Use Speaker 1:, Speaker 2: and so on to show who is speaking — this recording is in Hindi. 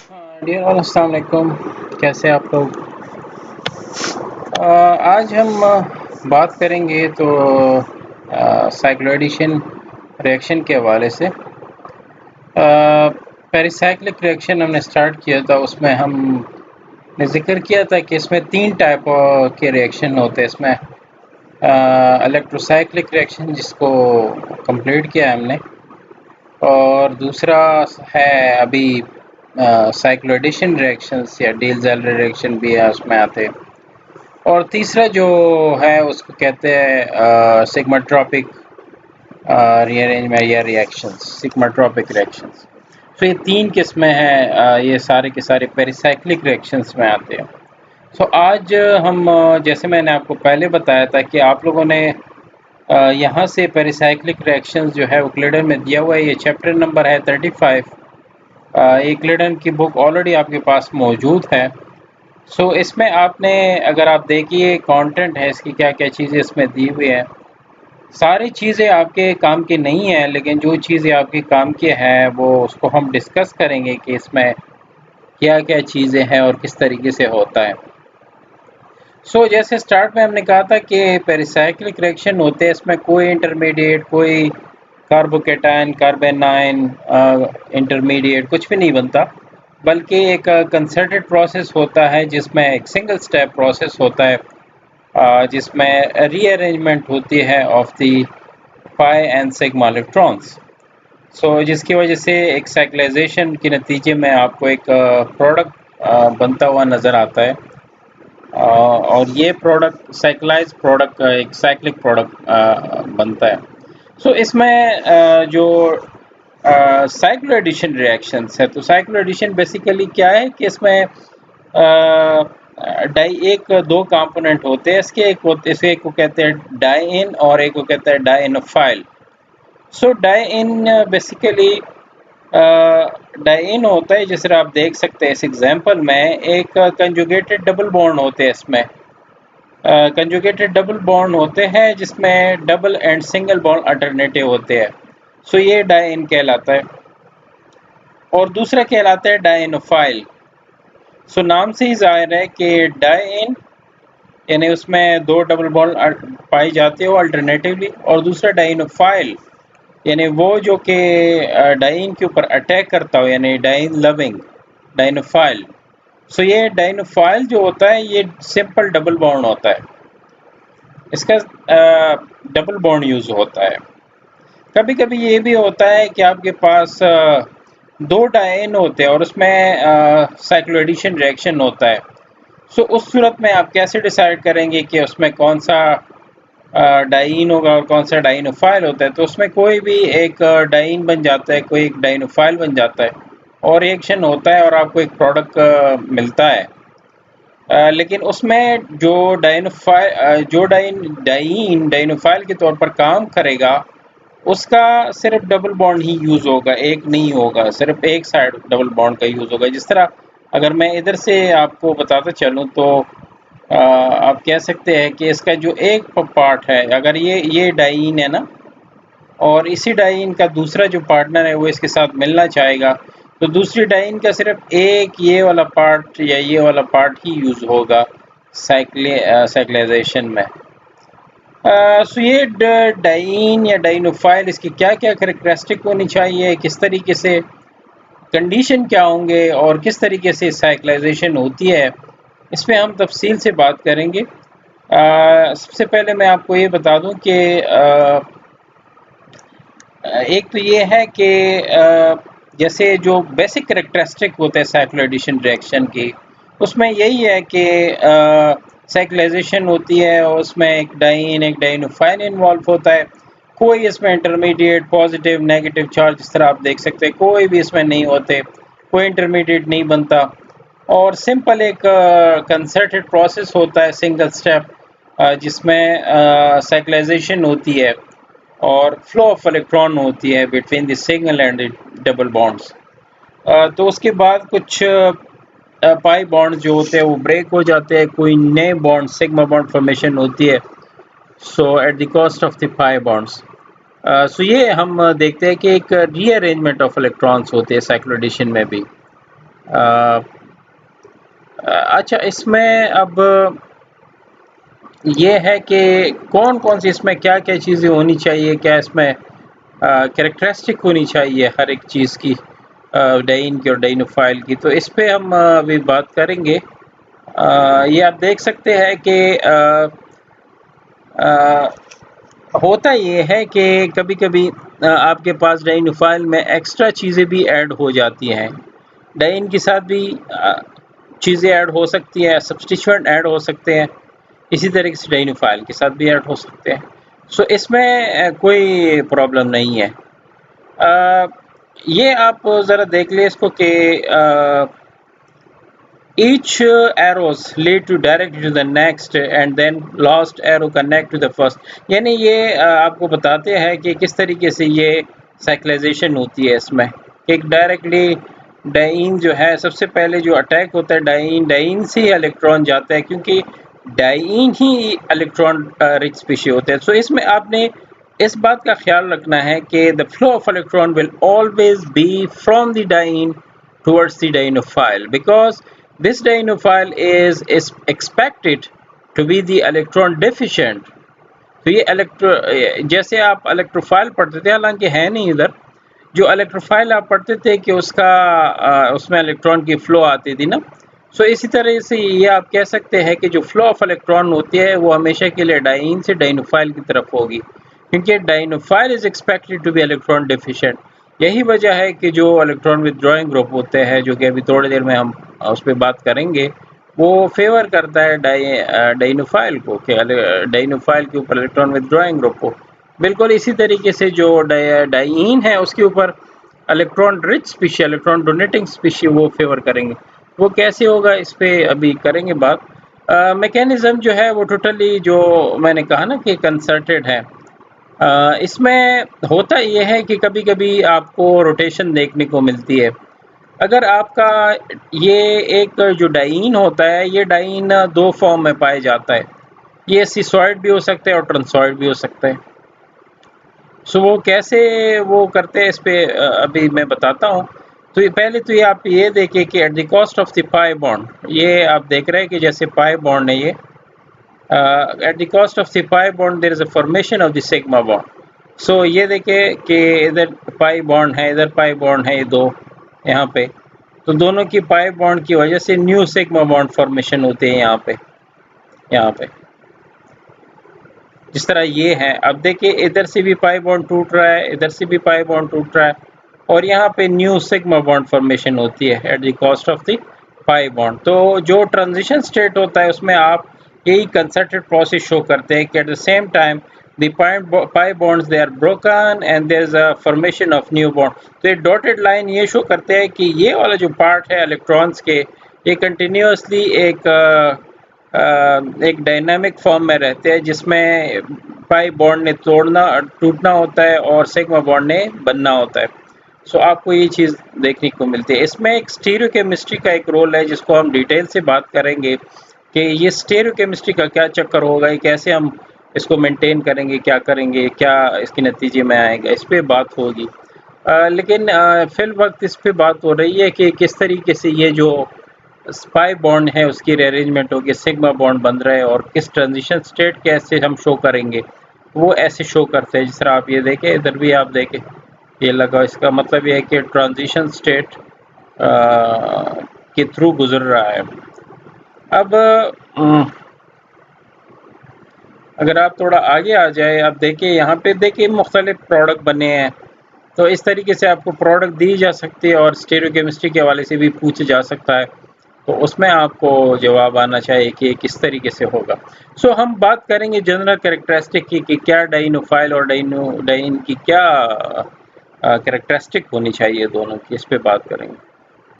Speaker 1: डियर ऑल अस्सलाम वालेकुम। कैसे आप लोग? आज हम बात करेंगे तो साइक्लोएडिशन रिएक्शन के हवाले से। पेरिसाइक्लिक रिएक्शन हमने स्टार्ट किया था, उसमें हमने जिक्र किया था कि इसमें तीन टाइप के रिएक्शन होते हैं। इसमें इलेक्ट्रोसाइक्लिक रिएक्शन जिसको कंप्लीट किया है हमने, और दूसरा है अभी साइक्लोएडिशन रिएक्शंस या डील-ज़ाइलर रिएक्शन भी है, उसमें आते हैं। और तीसरा जो है उसको कहते हैं सिग्माट्रोपिक रीअरेंजमेंट या रिएक्शंस, सिग्माट्रोपिक रिएक्शंस। तो ये तीन किस्में हैं, ये सारे के सारे पेरिसाइक्लिक रिएक्शंस में आते हैं। तो आज हम जैसे मैंने आपको पहले बताया था कि आप लोगों ने यहाँ से पेरिसाइक्लिक रिएक्शंस जो है यूक्लिडन में दिया हुआ है, ये चैप्टर नंबर है 35। यूक्लिडन की बुक ऑलरेडी आपके पास मौजूद है। इसमें आपने अगर आप देखिए कंटेंट है इसकी, क्या क्या चीज़ें इसमें दी हुई हैं। सारी चीज़ें आपके काम की नहीं है, लेकिन जो चीज़ें आपके काम की हैं वो उसको हम डिस्कस करेंगे कि इसमें क्या क्या चीज़ें हैं और किस तरीके से होता है। जैसे स्टार्ट में हमने कहा था कि पेरिसाइक्लिक रिएक्शन होते हैं, इसमें कोई इंटरमीडिएट, कोई कार्बोकेटायन, कार्बेनाइन इंटरमीडिएट कुछ भी नहीं बनता, बल्कि एक कंसर्टेड प्रोसेस होता है जिसमें एक सिंगल स्टेप प्रोसेस होता है, जिसमें रीअरेंजमेंट होती है of the pi and sigma electrons. जिसकी वजह से एक साइक्लाइजेशन के नतीजे में आपको एक प्रोडक्ट बनता हुआ नज़र आता है, और ये प्रोडक्ट साइक्लाइज प्रोडक्ट एक साइक्लिक प्रोडक्ट बनता है। इसमें जो साइक्लो एडिशन रिएक्शंस है, तो साइक्लो एडिशन बेसिकली क्या है कि इसमें एक दो कंपोनेंट होते हैं इसके, एक को कहते हैं डाई-इन और एक को कहते हैं डाई-इनोफाइल। डाई-इन बेसिकली डाई-इन होता है, जिस तरह आप देख सकते हैं इस एग्जांपल में, एक कंजुगेटेड डबल बॉन्ड होते हैं इसमें। कंजुगेटेड डबल बॉन्ड होते हैं जिसमें double and single bond alternative होते हैं। ये डाई-इन कहलाता है। और दूसरा कहलाता है डाई-इनोफाइल। नाम से ही जाहिर है कि डाई-इन यानी उसमें दो डबल बॉन्ड पाई जाते हो अल्टरनेटिवली, और दूसरा डाई-इनोफाइल यानी वो जो कि डाई-इन के ऊपर अटैक करता हो, यानी डाई-इन लविंग डाई-इनोफाइल। ये डाई-इनोफाइल जो होता है ये सिंपल डबल बॉन्ड होता है, इसका डबल बॉन्ड यूज़ होता है। कभी कभी ये भी होता है कि आपके पास दो डाई-इन होते हैं और उसमें साइक्लो एडिशन रिएक्शन होता है। उस सूरत में आप कैसे डिसाइड करेंगे कि उसमें कौन सा डाई-इन होगा और कौन सा डाई-इनोफाइल होता है? तो उसमें कोई भी एक डाई-इन बन जाता है, कोई एक डाई-इनोफाइल बन जाता है, और रिएक्शन होता है और आपको एक प्रोडक्ट मिलता है। लेकिन उसमें जो डाई-इनोफाइल के तौर पर काम करेगा, उसका सिर्फ डबल बॉन्ड ही यूज़ होगा, एक नहीं होगा, सिर्फ एक साइड डबल बॉन्ड का यूज़ होगा। जिस तरह अगर मैं इधर से आपको बताता चलूँ तो आप कह सकते हैं कि इसका जो एक पार्ट है, अगर ये डाई-इन है ना, और इसी डाई-इन का दूसरा जो पार्टनर है वो इसके साथ मिलना चाहेगा, तो दूसरी डाई-इन का सिर्फ एक ये वाला पार्ट या ये वाला पार्ट ही यूज़ होगा साइक्लाइजेशन में। ये डाई-इन या डाई-इनोफाइल, इसकी क्या क्या कैरेक्टरिस्टिक होनी चाहिए, किस तरीके से कंडीशन क्या होंगे और किस तरीके से साइक्लाइजेशन होती है, इस पर हम तफसील से बात करेंगे। सबसे पहले मैं आपको ये बता दूं कि एक तो ये है कि जैसे जो बेसिक कैरेक्टरिस्टिक होते हैं साइक्लो एडिशन रिएक्शन की, उसमें यही है कि साइक्लाइजेशन होती है और उसमें एक डाई-इन एक डाई-इनोफाइल इन्वॉल्व होता है। कोई इसमें इंटरमीडिएट पॉजिटिव नेगेटिव चार्ज, जिस तरह आप देख सकते हैं, कोई भी इसमें नहीं होते, कोई इंटरमीडिएट नहीं बनता, और सिंपल एक कंसर्टेड प्रोसेस होता है, सिंगल स्टेप, जिसमें साइक्लाइजेशन होती है और फ्लो ऑफ इलेक्ट्रॉन होती है between the single and double bonds. तो उसके बाद कुछ पाई बॉन्ड्स जो होते हैं वो ब्रेक हो जाते हैं, कोई नए बॉन्ड सिग्मा बॉन्ड फॉर्मेशन होती है, eight the cost of the pi bonds. ये हम देखते हैं कि एक रीअरेंजमेंट ऑफ इलेक्ट्रॉन्स होते हैं साइक्लो एडिशन में भी। अच्छा, इसमें अब ये है कि कौन-कौन सी इसमें क्या-क्या चीज़ें होनी चाहिए, क्या इसमें कैरेक्टरिस्टिक होनी चाहिए हर एक चीज़ की, डाइन की और डाइनोफाइल की, तो इस पे हम अभी बात करेंगे। ये आप देख सकते हैं कि अ, होता ये है कि कभी-कभी आपके पास डाइनोफाइल में एक्स्ट्रा चीज़ें भी ऐड हो जाती हैं। डाइन के साथ भी चीज़ें ऐड हो सकती हैं, सब्स्टिट्यूएंट ऐड हो सकते हैं, इसी तरीके से डाइनोफाइल के साथ भी ऐड हो सकते हैं। सो इसमें कोई प्रॉब्लम नहीं है। अ, ये आप ज़रा देख लें इसको कि each arrows lead to directly to the next and then last arrow connect to the first, यानी ये आपको बताते हैं कि किस तरीके से ये साइक्लाइजेशन होती है इसमें। एक डायरेक्टली डाइन जो है सबसे पहले जो अटैक होता है डाइन से ही इलेक्ट्रॉन जाता है, क्योंकि डाइन ही इलेक्ट्रॉन रिच स्पीशीज होते हैं। सो इसमें आपने इस बात का ख्याल रखना है कि the flow of electron will always be from the diene towards the dienophile, because this dienophile is expected to be the electron deficient। तो ये जैसे आप इलेक्ट्रोफाइल पढ़ते थे, हालांकि है नहीं इधर, जो इलेक्ट्रोफाइल आप पढ़ते थे कि उसका उसमें इलेक्ट्रॉन की फ्लो आती थी ना, सो इसी तरह से ये आप कह सकते हैं कि जो फ्लो ऑफ इलेक्ट्रॉन होती है वो हमेशा के लिए डाइन से डाइनोफाइल की तरफ होगी, क्योंकि dienophile is expected to be electron deficient. यही वजह है कि जो इलेक्ट्रॉन विथड्रॉइंग ग्रुप होते हैं, जो कि अभी थोड़ी देर में हम उस पर बात करेंगे, वो फेवर करता है डाइनोफाइल को, कि डाइनोफाइल के ऊपर इलेक्ट्रॉन विथड्रॉइंग ग्रुप को। बिल्कुल इसी तरीके से जो डाइन है उसके ऊपर electron rich species, electron donating species वो फेवर करेंगे। वो कैसे होगा इस पे अभी करेंगे बात। मैकेनिज्म जो है वो टोटली जो मैंने कहा ना कि कंसर्टेड है। इसमें होता ये है कि कभी-कभी आपको रोटेशन देखने को मिलती है। अगर आपका ये एक जो डाइन होता है, ये डाइन दो फॉर्म में पाया जाता है। ये सिसॉइड भी हो सकता है और ट्रांसॉइड भी हो सकता है। सो वो कैसे वो करते हैं इस पे अभी मैं बताता हूँ। तो ये पहले तो ये आप ये देखिए कि eight the cost of the pi bond, ये आप देख रहे हैं कि जैसे पाई बॉन्ड है ये, at the cost of the pi bond there is a formation of the sigma bond. So ये देखिए कि इधर पाई बॉन्ड है, इधर पाई बॉन्ड है, ये दो यहाँ पे, तो दोनों की पाई बॉन्ड की वजह से न्यू सिग्मा बॉन्ड फॉर्मेशन होते हैं यहाँ पे जिस तरह ये है। अब देखिए इधर से भी पाई बॉन्ड टूट रहा है, इधर से भी पाई बॉन्ड टूट रहा है, और यहाँ पे न्यू सिग्मा बॉन्ड फॉर्मेशन होती है eight the cost of the pi bond. तो जो ट्रांजिशन स्टेट होता है उसमें आप यही कंसर्टेड प्रोसेस शो करते हैं कि at the same time the pi bonds they are broken and there is a formation of new bond। तो ये डॉटेड लाइन ये शो करते हैं कि ये वाला जो पार्ट है इलेक्ट्रॉन्स के, ये कंटिन्यूसली एक डायनामिक फॉर्म में रहते हैं, जिसमें पाई बॉन्ड ने टूटना होता है और सिग्मा बॉन्ड ने बनना होता है। सो आपको ये चीज़ देखने को मिलती है। इसमें एक स्टीरियोकेमिस्ट्री का एक रोल है जिसको हम डिटेल से बात करेंगे कि ये स्टीरियोकेमिस्ट्री का क्या चक्कर होगा, ये कैसे हम इसको मेंटेन करेंगे, क्या करेंगे, क्या इसके नतीजे में आएगा, इस पे बात होगी। लेकिन फिल वक्त इस पे बात हो रही है कि किस तरीके से ये जो पाई बॉन्ड है उसकी रीअरेंजमेंट होगी, सिग्मा बॉन्ड बन रहा है, और किस ट्रांजिशन स्टेट कैसे हम शो करेंगे, वो ऐसे शो करते हैं। जिस तरह आप ये देखें, इधर भी आप देखें ये लगा, इसका मतलब ये है कि ट्रांजिशन स्टेट के थ्रू गुजर रहा है। अब अगर आप थोड़ा आगे आ जाए, आप देखिए यहाँ पे देखिए मुख्तलिफ प्रोडक्ट बने हैं, तो इस तरीके से आपको प्रोडक्ट दी जा सकती है और स्टीरियोकेमिस्ट्री के हवाले से भी पूछा जा सकता है, तो उसमें आपको जवाब आना चाहिए कि किस तरीके से होगा। सो हम बात करेंगे जनरल कैरेक्टरिस्टिक की कि क्या डाइनोफाइल और डाइन की क्या कैरेक्टरिस्टिक होनी चाहिए दोनों की, इस पे बात करेंगे।